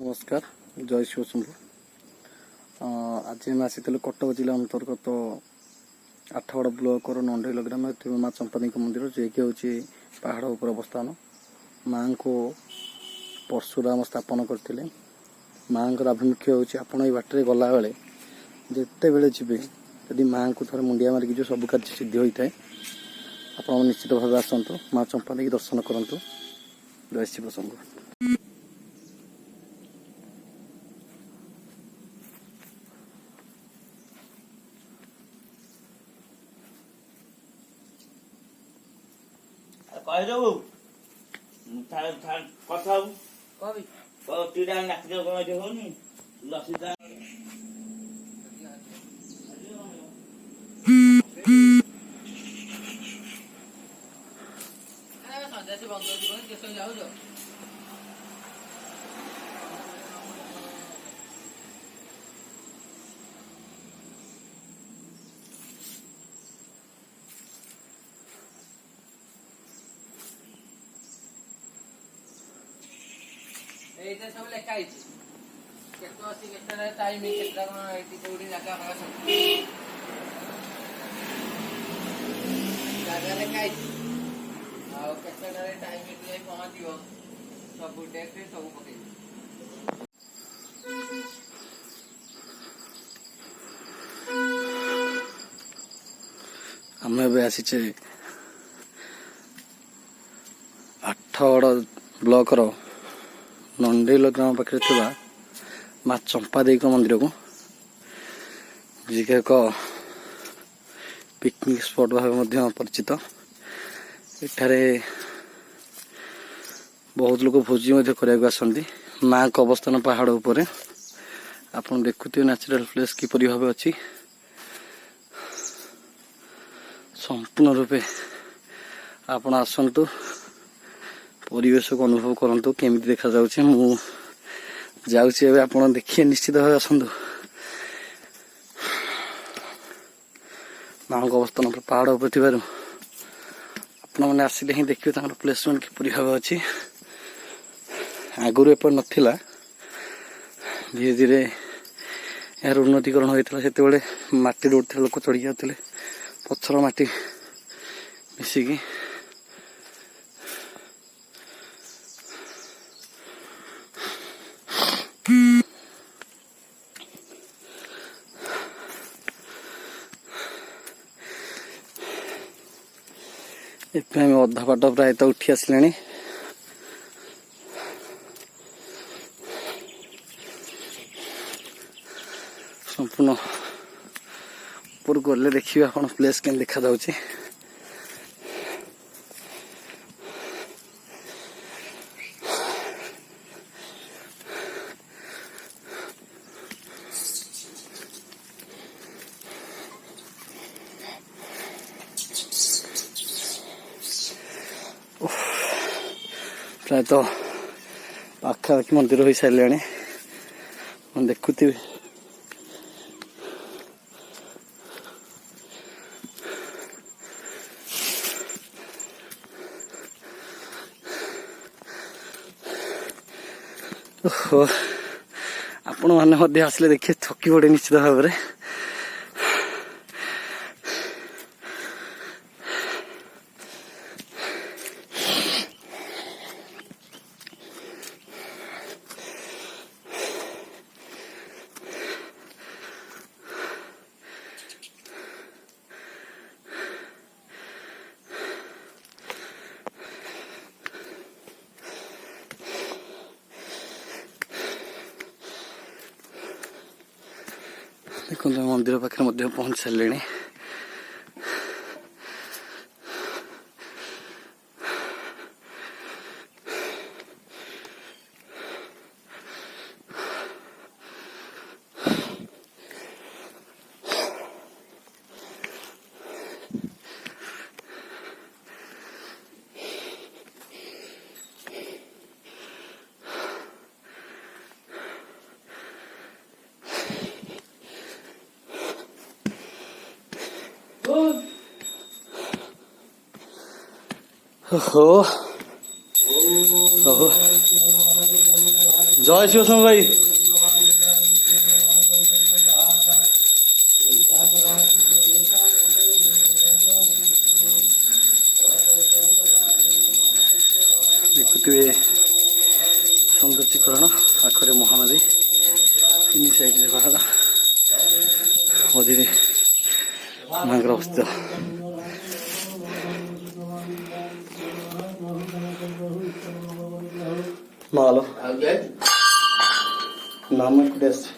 नमस्कार जय शिव शंभु। आज आम आसी कटक जिला अंतर्गत आठगड़ ब्लॉक नंडेल ग्राम माँ चंपादी मंदिर जे कि हूँ पहाड़ उपर अवस्थान। माँ को परशुराम स्थापन करते। माँ को आभिमुख्य हूँ आपण ये बाटर गला बेले जिते बड़े जी यदि माँ को थोड़ा मुंडिया मारिक जो सब कार्य सिद्धि होता है आप निश्चित भाव आसतु माँ चंपादी की दर्शन करूँ। जय शिव शंभु। କହିଦେବୁ କଥା ହବୁ ଟିଡ଼ା ନାଚିଦେବ କ'ଣ ଏଠି ହଉନି ଲସିତା ଯାଉଛ এইটা সব লেখা আছে কেতে আছে কেতে টাইম কেতে কোন এটি কোউডি জায়গা ভাগা সব জায়গা লেখা আছে ଆଉ କେତେ টাইম এটি ପହଞ୍ଚିବ ସବୁ ଡେଟ୍ ସବୁ ପକେଇ ଆମେ ଏବେ ଆସିଛେ ଆଠଗଡ଼ ବ୍ଲକର नंडेल ग्राम पाखे माँ चंपादी मंदिर को जी एक पिकनिक स्पॉट भाव परिचित। एठारे बहुत लोग भोजी करने आसती। माँ को अवस्थान पहाड़ उपरे आप देखुए नेचुरल प्लेस किपरि भाव अच्छी संपूर्ण रूपे आपण आसतु परिवेश को अनुभव करंतु केमी देखा जाउछे। मु जाउछे एबे आपण देखिए निश्चित भाव आसतु। माँ को अवस्थान पहाड़ उपर थिबारु आपण माने आसिले ही देखियो तांकर प्लेसमेंट किपरि भाव अछि। आगुरु एपर नथिला धीरे धीरे यार उन्नतीकरण होइतला। सेते बेले माटी रोड थे लोक चढ़ी जाउतले पत्थर माटी मिसिकी अधा बाट प्राय उठी आसले। संपूर्ण ऊपर गले देखिए आप प्लेस के देखा जाउछे। प्राय तो पाखापाखि मंदिर हो सारे देखुथि। आपण मैंने आसले देखिए थकी पड़े निश्चित भाव में। देखो मंदिर पाखे पहुंच सारे। ओहो ଜୟ ଶିବ ସ୍ୱାମୀ ଭାଇ। ଦେଖୁଥିବେ ସୌନ୍ଦର୍ଯ୍ୟକରଣ, ପାଖରେ ମହାନଦୀ, ତିନି ସାଇଡରେ ପାହାଡ଼, ମଝିରେ ମାଙ୍କର ଅବସ୍ଥିତ। ମାଲୋ ଆଉ ଯାଇ ନାମ ଏକୁଟିଆ ଆସିଛି।